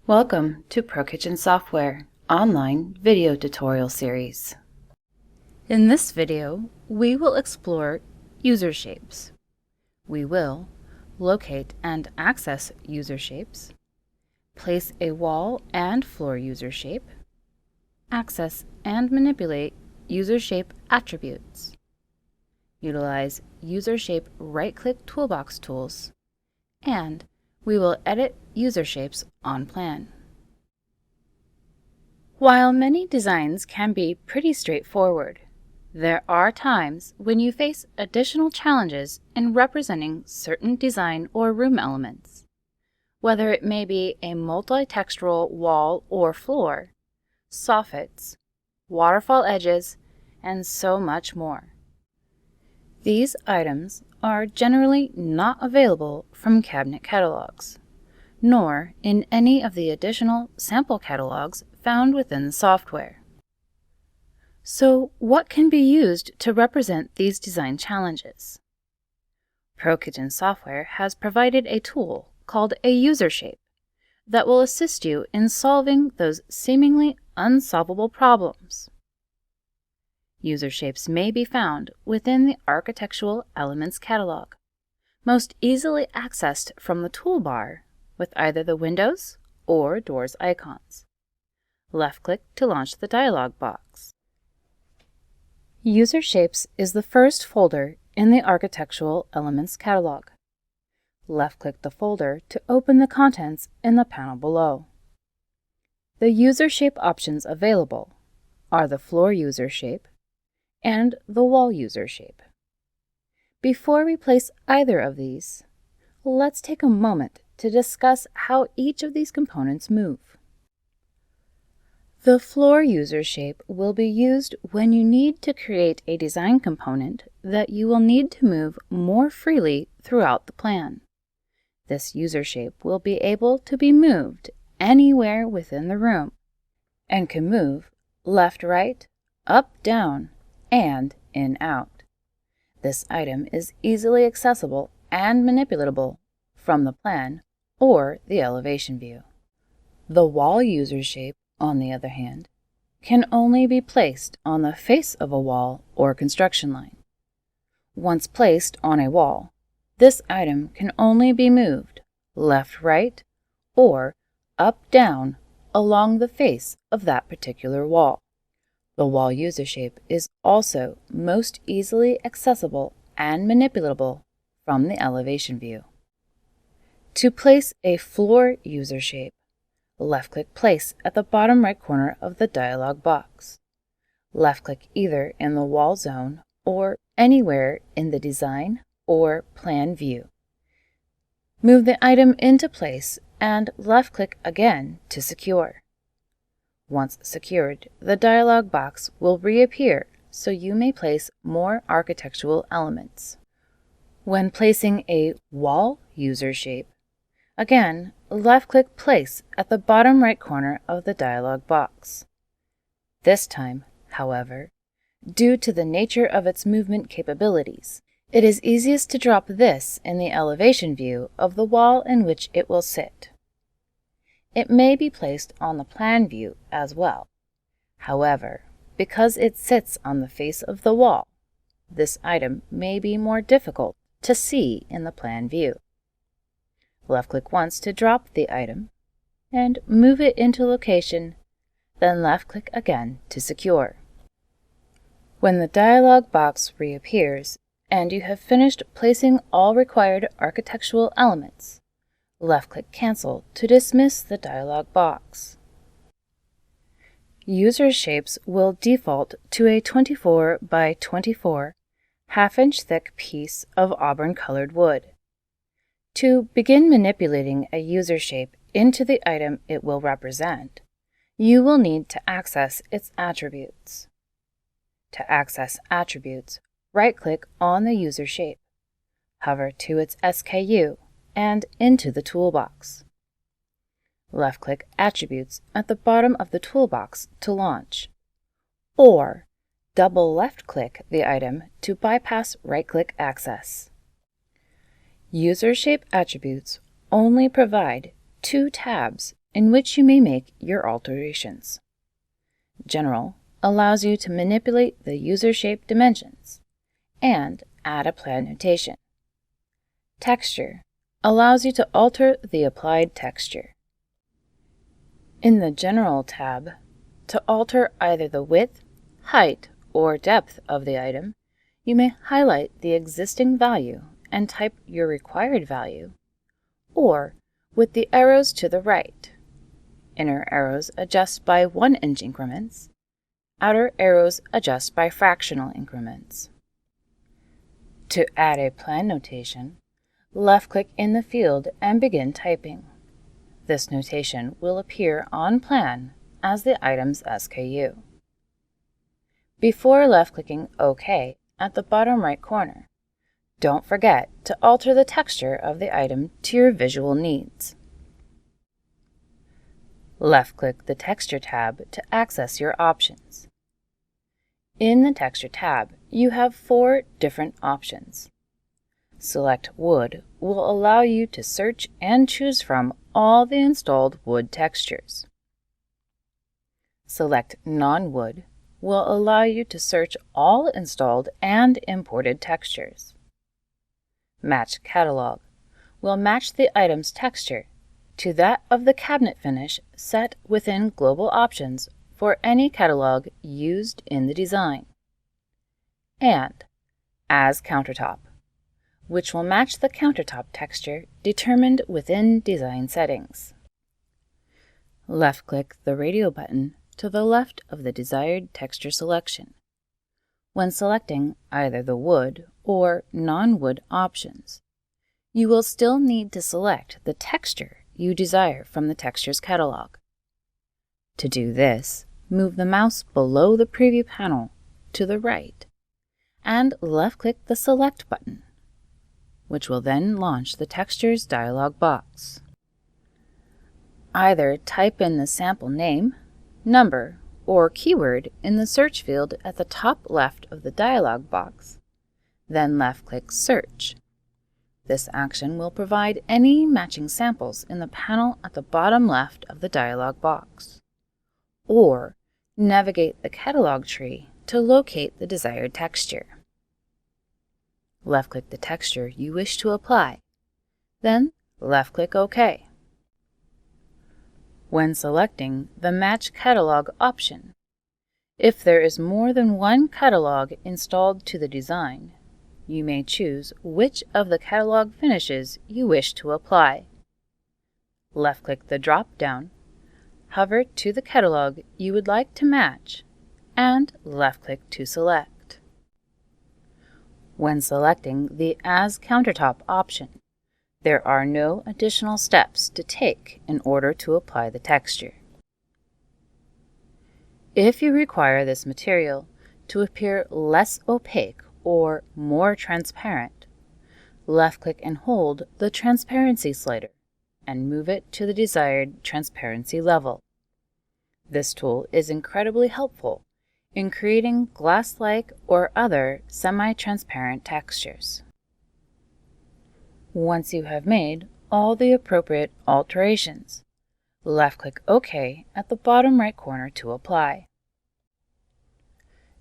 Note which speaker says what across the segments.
Speaker 1: Welcome to ProKitchen Software online video tutorial series. In this video, we will explore user shapes. We will locate and access user shapes, place a wall and floor user shape, access and manipulate user shape attributes, utilize user shape right-click toolbox tools, and we will edit user shapes on plan. While many designs can be pretty straightforward, there are times when you face additional challenges in representing certain design or room elements, whether it may be a multi-textural wall or floor, soffits, waterfall edges, and so much more. These items are generally not available from cabinet catalogs, nor in any of the additional sample catalogs found within the software. So, what can be used to represent these design challenges? ProKitchen Software has provided a tool called a user shape that will assist you in solving those seemingly unsolvable problems. User shapes may be found within the Architectural Elements catalog, most easily accessed from the toolbar with either the Windows or Doors icons. Left-click to launch the dialog box. User Shapes is the first folder in the Architectural Elements catalog. Left-click the folder to open the contents in the panel below. The user shape options available are the floor user shape and the wall user shape. Before we place either of these, let's take a moment to discuss how each of these components move. The floor user shape will be used when you need to create a design component that you will need to move more freely throughout the plan. This user shape will be able to be moved anywhere within the room and can move left, right, up, down, and in-out. This item is easily accessible and manipulatable from the plan or the elevation view. The wall user shape, on the other hand, can only be placed on the face of a wall or construction line. Once placed on a wall, this item can only be moved left, right, or up, down along the face of that particular wall. The wall user shape is also most easily accessible and manipulatable from the elevation view. To place a floor user shape, left-click Place at the bottom right corner of the dialog box. Left-click either in the wall zone or anywhere in the Design or Plan view. Move the item into place and left-click again to secure. Once secured, the dialog box will reappear so you may place more architectural elements. When placing a wall user shape, again, left-click Place at the bottom right corner of the dialog box. This time, however, due to the nature of its movement capabilities, it is easiest to drop this in the elevation view of the wall in which it will sit. It may be placed on the plan view as well. However, because it sits on the face of the wall, this item may be more difficult to see in the plan view. Left-click once to drop the item and move it into location, then left-click again to secure. When the dialog box reappears and you have finished placing all required architectural elements, left-click Cancel to dismiss the dialog box. User shapes will default to a 24 by 24 half-inch thick piece of auburn-colored wood. To begin manipulating a user shape into the item it will represent, you will need to access its attributes. To access attributes, right-click on the user shape, hover to its SKU, and into the toolbox. Left-click Attributes at the bottom of the toolbox to launch, or double left-click the item to bypass right-click access. User Shape Attributes only provide two tabs in which you may make your alterations. General allows you to manipulate the user shape dimensions and add a plan notation. Texture allows you to alter the applied texture. In the General tab, to alter either the width, height, or depth of the item, you may highlight the existing value and type your required value, or with the arrows to the right. Inner arrows adjust by 1-inch increments. Outer arrows adjust by fractional increments. To add a plan notation, left-click in the field and begin typing. This notation will appear on plan as the item's SKU. Before left-clicking OK at the bottom right corner, don't forget to alter the texture of the item to your visual needs. Left-click the Texture tab to access your options. In the Texture tab, you have 4 different options. Select Wood will allow you to search and choose from all the installed wood textures. Select Non-Wood will allow you to search all installed and imported textures. Match Catalog will match the item's texture to that of the cabinet finish set within Global Options for any catalog used in the design. And As Countertop, which will match the countertop texture determined within Design Settings. Left-click the radio button to the left of the desired texture selection. When selecting either the wood or non-wood options, you will still need to select the texture you desire from the textures catalog. To do this, move the mouse below the preview panel to the right and left-click the Select button, which will then launch the Textures dialog box. Either type in the sample name, number, or keyword in the search field at the top left of the dialog box, then left-click Search. This action will provide any matching samples in the panel at the bottom left of the dialog box, or navigate the catalog tree to locate the desired texture. Left-click the texture you wish to apply, then left-click OK. When selecting the Match Catalog option, if there is more than one catalog installed to the design, you may choose which of the catalog finishes you wish to apply. Left-click the drop-down, hover to the catalog you would like to match, and left-click to select. When selecting the As Countertop option, there are no additional steps to take in order to apply the texture. If you require this material to appear less opaque or more transparent, left-click and hold the Transparency slider and move it to the desired transparency level. This tool is incredibly helpful in creating glass-like or other semi-transparent textures. Once you have made all the appropriate alterations, left-click OK at the bottom right corner to apply.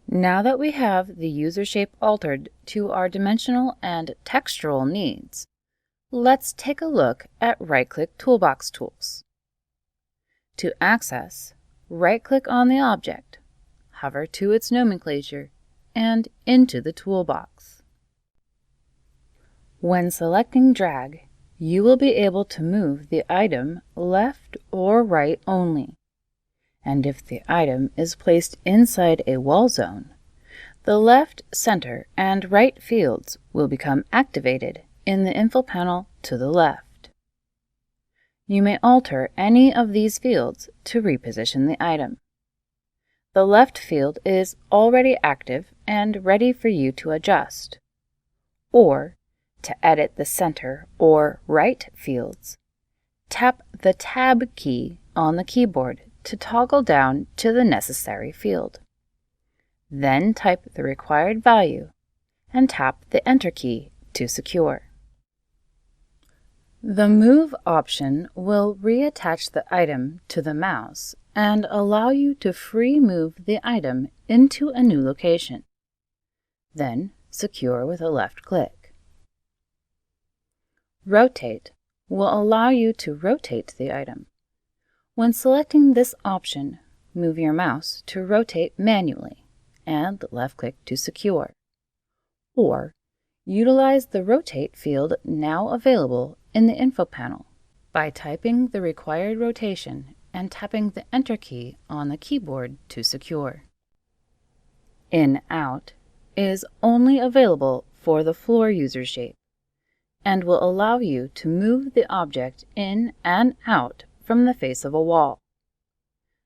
Speaker 1: Now that we have the user shape altered to our dimensional and textural needs, let's take a look at right-click Toolbox tools. To access, right-click on the object, hover to its nomenclature, and into the toolbox. When selecting Drag, you will be able to move the item left or right only. And if the item is placed inside a wall zone, the left, center, and right fields will become activated in the info panel to the left. You may alter any of these fields to reposition the item. The left field is already active and ready for you to adjust. Or, to edit the center or right fields, tap the Tab key on the keyboard to toggle down to the necessary field. Then type the required value and tap the Enter key to secure. The Move option will reattach the item to the mouse and allow you to free move the item into a new location. Then secure with a left click. Rotate will allow you to rotate the item. When selecting this option, move your mouse to rotate manually and left-click to secure. Or utilize the Rotate field now available in the info panel by typing the required rotation and tapping the Enter key on the keyboard to secure. In-Out is only available for the floor user shape and will allow you to move the object in and out from the face of a wall.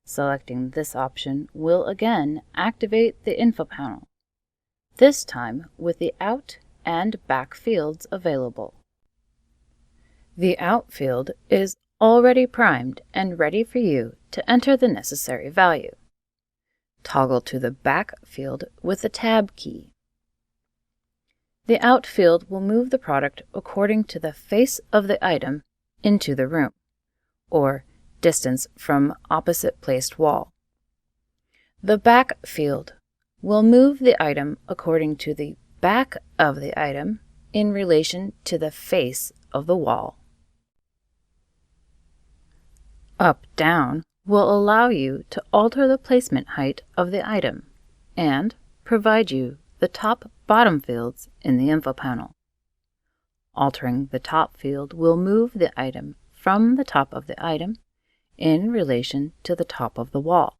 Speaker 1: Selecting this option will again activate the info panel, this time with the Out and Back fields available. The Out field is already primed and ready for you to enter the necessary value. Toggle to the Back field with the Tab key. The Out field will move the product according to the face of the item into the room, or distance from opposite placed wall. The Back field will move the item according to the back of the item in relation to the face of the wall. Up-Down will allow you to alter the placement height of the item and provide you the top-bottom fields in the info panel. Altering the top field will move the item from the top of the item in relation to the top of the wall.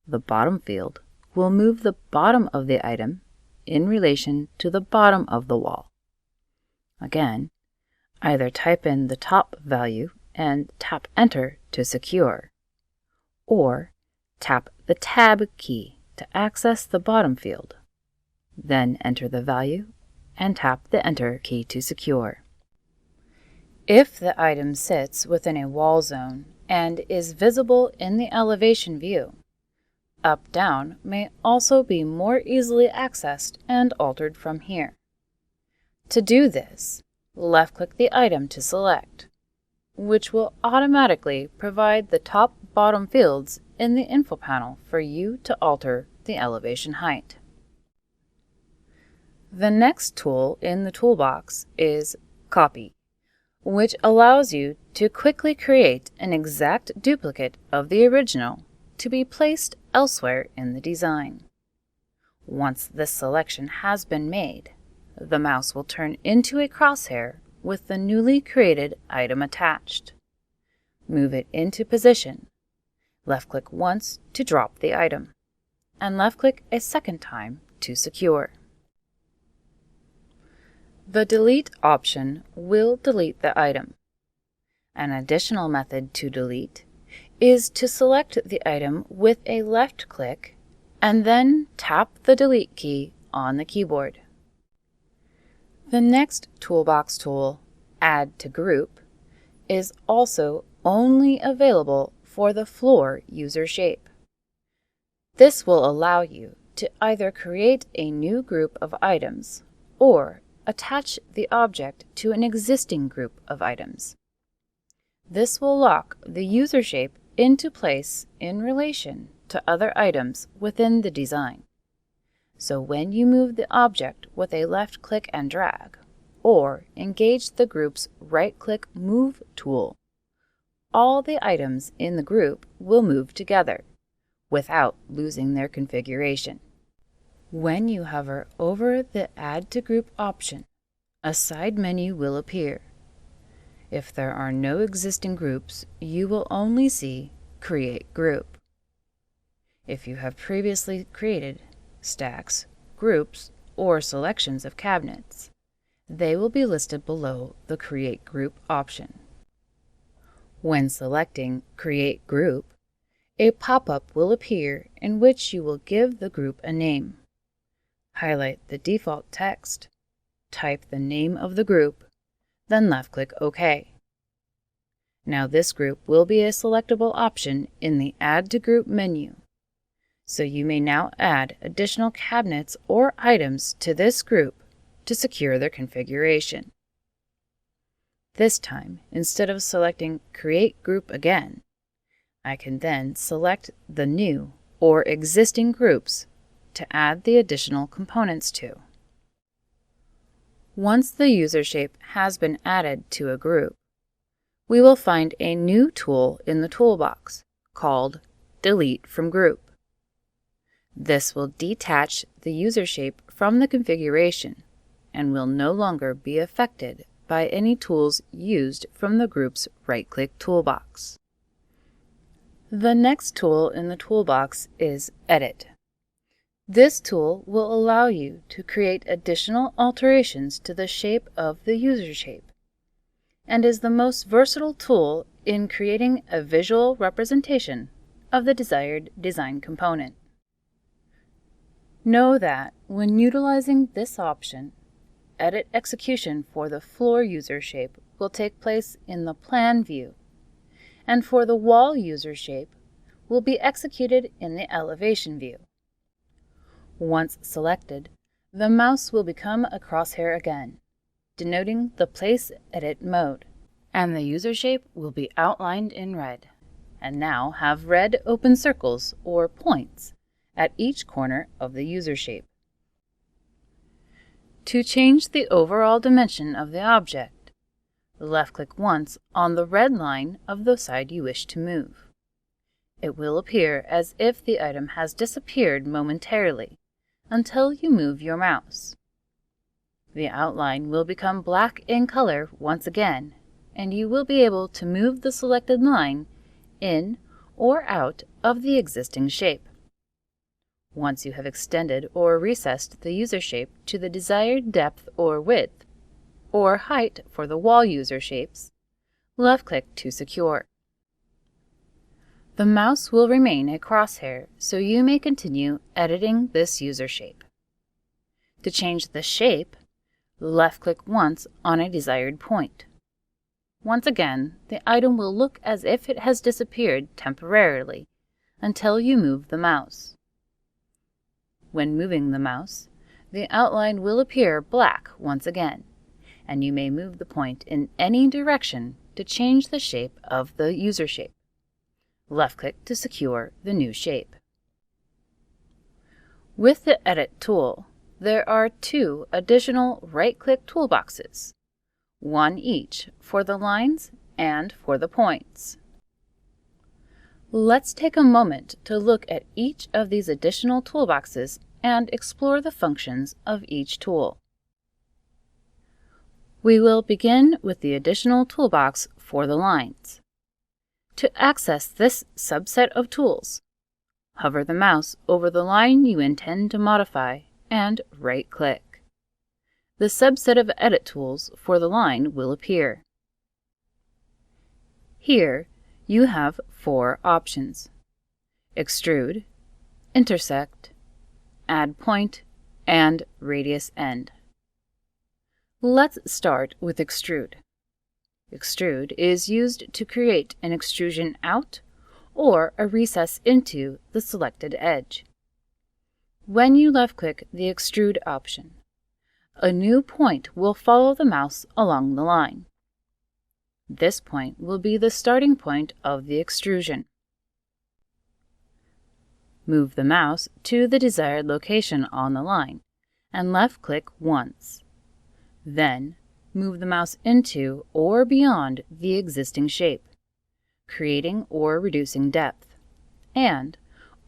Speaker 1: The bottom field will move the bottom of the item in relation to the bottom of the wall. Again, either type in the top value and tap Enter to secure, or tap the Tab key to access the bottom field. Then enter the value and tap the Enter key to secure. If the item sits within a wall zone and is visible in the elevation view, Up-Down may also be more easily accessed and altered from here. To do this, left-click the item to select, which will automatically provide the top-bottom fields in the info panel for you to alter the elevation height. The next tool in the toolbox is Copy, which allows you to quickly create an exact duplicate of the original to be placed elsewhere in the design. Once this selection has been made, the mouse will turn into a crosshair with the newly created item attached. Move it into position. Left-click once to drop the item, and left-click a second time to secure. The Delete option will delete the item. An additional method to delete is to select the item with a left click and then tap the Delete key on the keyboard. The next toolbox tool, Add to Group, is also only available for the floor user shape. This will allow you to either create a new group of items or attach the object to an existing group of items. This will lock the user shape into place in relation to other items within the design. So when you move the object with a left click and drag, or engage the group's right-click Move tool, all the items in the group will move together without losing their configuration. When you hover over the Add to Group option, a side menu will appear. If there are no existing groups, you will only see Create Group. If you have previously created stacks, groups, or selections of cabinets, they will be listed below the Create Group option. When selecting Create Group, a pop-up will appear in which you will give the group a name. Highlight the default text, type the name of the group, then left-click OK. Now this group will be a selectable option in the Add to Group menu, so you may now add additional cabinets or items to this group to secure their configuration. This time, instead of selecting Create Group again, I can then select the new or existing groups to add the additional components to. Once the user shape has been added to a group, we will find a new tool in the toolbox called Delete from Group. This will detach the user shape from the configuration and will no longer be affected by any tools used from the group's right-click toolbox. The next tool in the toolbox is Edit. This tool will allow you to create additional alterations to the shape of the user shape and is the most versatile tool in creating a visual representation of the desired design component. Know that when utilizing this option, edit execution for the floor user shape will take place in the plan view, and for the wall user shape will be executed in the elevation view. Once selected, the mouse will become a crosshair again, denoting the Place Edit mode, and the user shape will be outlined in red, and now have red open circles or points at each corner of the user shape. To change the overall dimension of the object, left-click once on the red line of the side you wish to move. It will appear as if the item has disappeared momentarily until you move your mouse. The outline will become black in color once again, and you will be able to move the selected line in or out of the existing shape. Once you have extended or recessed the user shape to the desired depth or width, or height for the wall user shapes, left-click to secure. The mouse will remain a crosshair, so you may continue editing this user shape. To change the shape, left-click once on a desired point. Once again, the item will look as if it has disappeared temporarily until you move the mouse. When moving the mouse, the outline will appear black once again, and you may move the point in any direction to change the shape of the user shape. Left-click to secure the new shape. With the Edit tool, there are two additional right-click toolboxes, one each for the lines and for the points. Let's take a moment to look at each of these additional toolboxes and explore the functions of each tool. We will begin with the additional toolbox for the lines. To access this subset of tools, hover the mouse over the line you intend to modify and right-click. The subset of edit tools for the line will appear. Here, you have four options: Extrude, Intersect, Add Point, and Radius End. Let's start with Extrude. Extrude is used to create an extrusion out or a recess into the selected edge. When you left-click the Extrude option, a new point will follow the mouse along the line. This point will be the starting point of the extrusion. Move the mouse to the desired location on the line and left-click once. Then, move the mouse into or beyond the existing shape, creating or reducing depth, and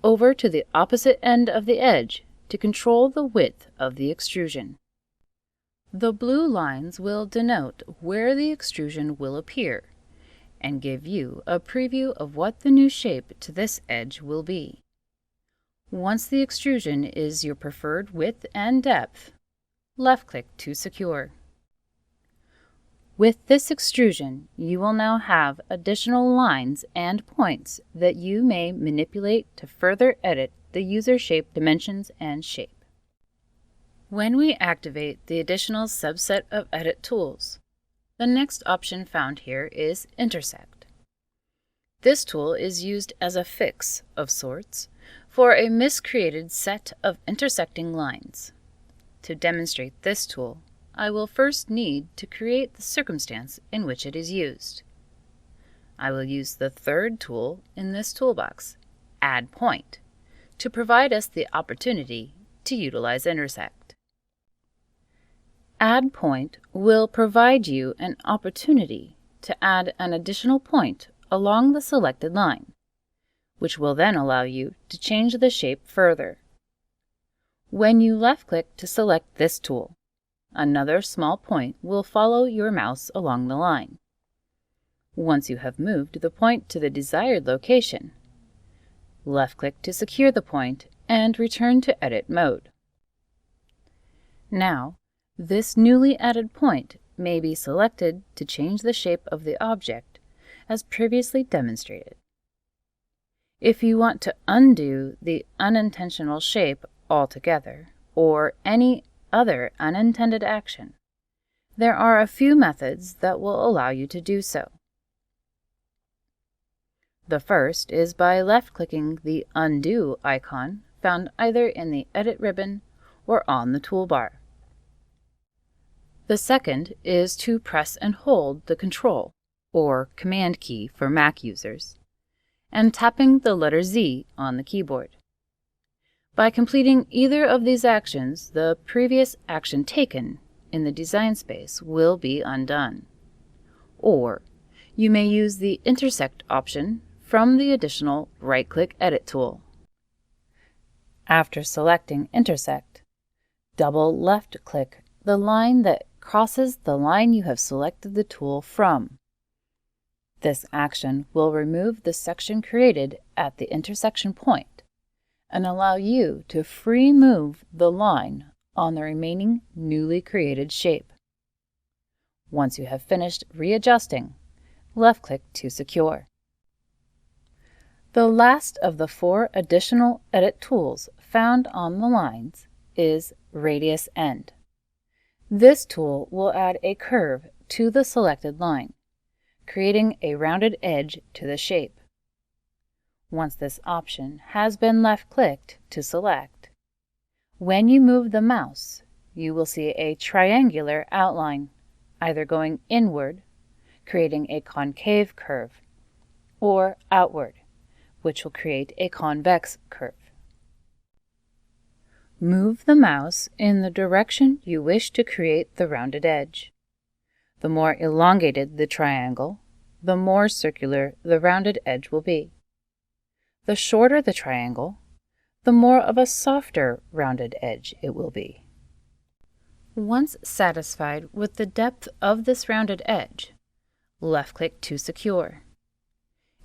Speaker 1: over to the opposite end of the edge to control the width of the extrusion. The blue lines will denote where the extrusion will appear and give you a preview of what the new shape to this edge will be. Once the extrusion is your preferred width and depth, left-click to secure. With this extrusion, you will now have additional lines and points that you may manipulate to further edit the user shape dimensions and shape. When we activate the additional subset of edit tools, the next option found here is Intersect. This tool is used as a fix of sorts for a miscreated set of intersecting lines. To demonstrate this tool, I will first need to create the circumstance in which it is used. I will use the third tool in this toolbox, Add Point, to provide us the opportunity to utilize Intersect. Add Point will provide you an opportunity to add an additional point along the selected line, which will then allow you to change the shape further. When you left-click to select this tool, another small point will follow your mouse along the line. Once you have moved the point to the desired location, left-click to secure the point and return to edit mode. Now, this newly added point may be selected to change the shape of the object as previously demonstrated. If you want to undo the unintentional shape altogether, or any other unintended action, there are a few methods that will allow you to do so. The first is by left-clicking the Undo icon found either in the Edit ribbon or on the toolbar. The second is to press and hold the Control or Command key for Mac users, and tapping the letter Z on the keyboard. By completing either of these actions, the previous action taken in the design space will be undone. Or you may use the Intersect option from the additional right-click Edit tool. After selecting Intersect, double left-click the line that crosses the line you have selected the tool from. This action will remove the section created at the intersection point and allow you to free move the line on the remaining newly created shape. Once you have finished readjusting, left-click to secure. The last of the 4 additional edit tools found on the lines is Radius End. This tool will add a curve to the selected line, creating a rounded edge to the shape. Once this option has been left-clicked to select, when you move the mouse, you will see a triangular outline, either going inward, creating a concave curve, or outward, which will create a convex curve. Move the mouse in the direction you wish to create the rounded edge. The more elongated the triangle, the more circular the rounded edge will be. The shorter the triangle, the more of a softer rounded edge it will be. Once satisfied with the depth of this rounded edge, left-click to secure.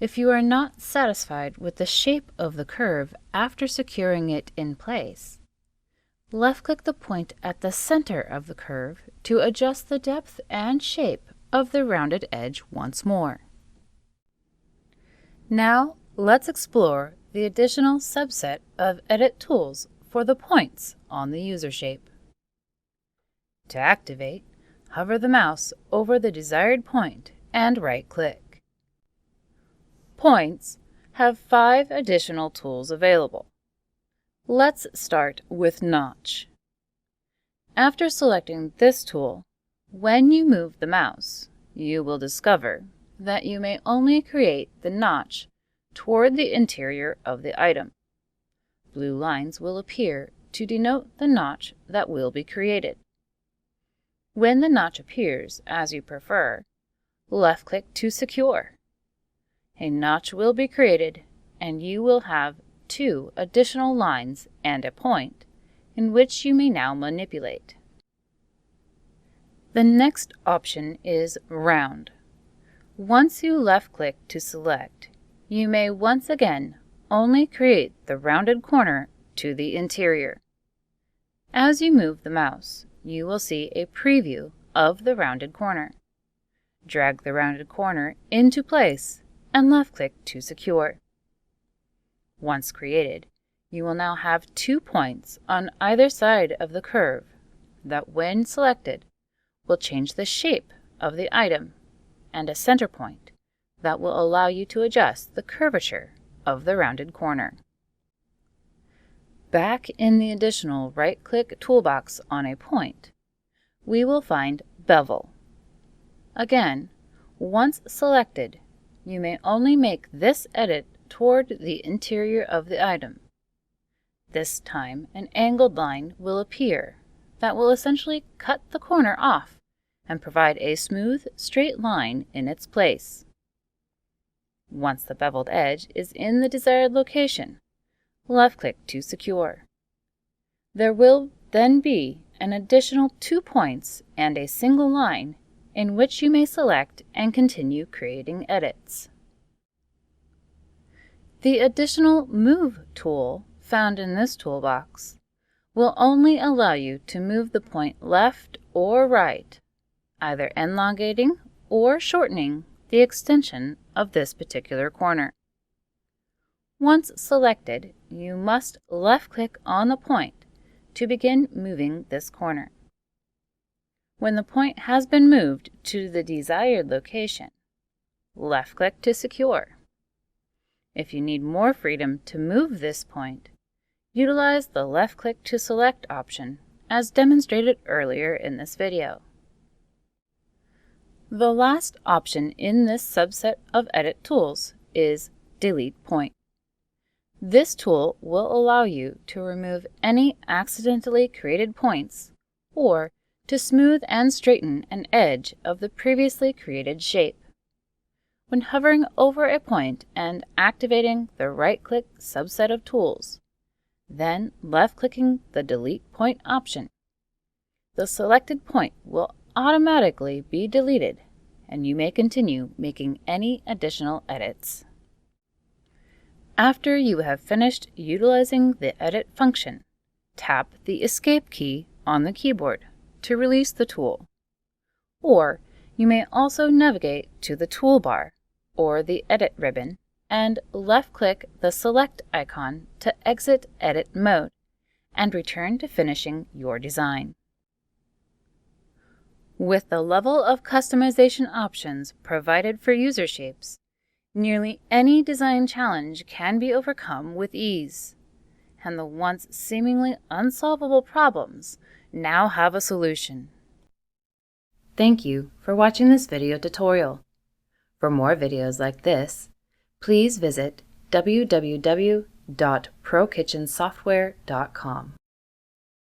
Speaker 1: If you are not satisfied with the shape of the curve after securing it in place, left-click the point at the center of the curve to adjust the depth and shape of the rounded edge once more. Now, let's explore the additional subset of edit tools for the points on the user shape. To activate, hover the mouse over the desired point and right-click. Points have 5 additional tools available. Let's start with Notch. After selecting this tool, when you move the mouse, you will discover that you may only create the notch toward the interior of the item. Blue lines will appear to denote the notch that will be created. When the notch appears as you prefer, left-click to secure. A notch will be created, and you will have 2 additional lines and a point in which you may now manipulate. The next option is Round. Once you left-click to select, you may once again only create the rounded corner to the interior. As you move the mouse, you will see a preview of the rounded corner. Drag the rounded corner into place and left-click to secure. Once created, you will now have 2 points on either side of the curve that, when selected, will change the shape of the item, and a center point that will allow you to adjust the curvature of the rounded corner. Back in the additional right-click toolbox on a point, we will find Bevel. Again, once selected, you may only make this edit toward the interior of the item. This time, an angled line will appear that will essentially cut the corner off and provide a smooth, straight line in its place. Once the beveled edge is in the desired location, left-click to secure. There will then be an additional 2 points and a single line in which you may select and continue creating edits. The additional Move tool found in this toolbox will only allow you to move the point left or right, either elongating or shortening the extension of this particular corner. Once selected, you must left-click on the point to begin moving this corner. When the point has been moved to the desired location, left-click to secure. If you need more freedom to move this point, utilize the left-click to select option as demonstrated earlier in this video. The last option in this subset of edit tools is Delete Point. This tool will allow you to remove any accidentally created points or to smooth and straighten an edge of the previously created shape. When hovering over a point and activating the right-click subset of tools, then left-clicking the Delete Point option, the selected point will automatically be deleted, and you may continue making any additional edits. After you have finished utilizing the Edit function, tap the Escape key on the keyboard to release the tool. Or you may also navigate to the toolbar or the Edit ribbon and left-click the Select icon to exit Edit mode and return to finishing your design. With the level of customization options provided for user shapes, nearly any design challenge can be overcome with ease, and the once seemingly unsolvable problems now have a solution. Thank you for watching this video tutorial. For more videos like this, please visit www.prokitchensoftware.com.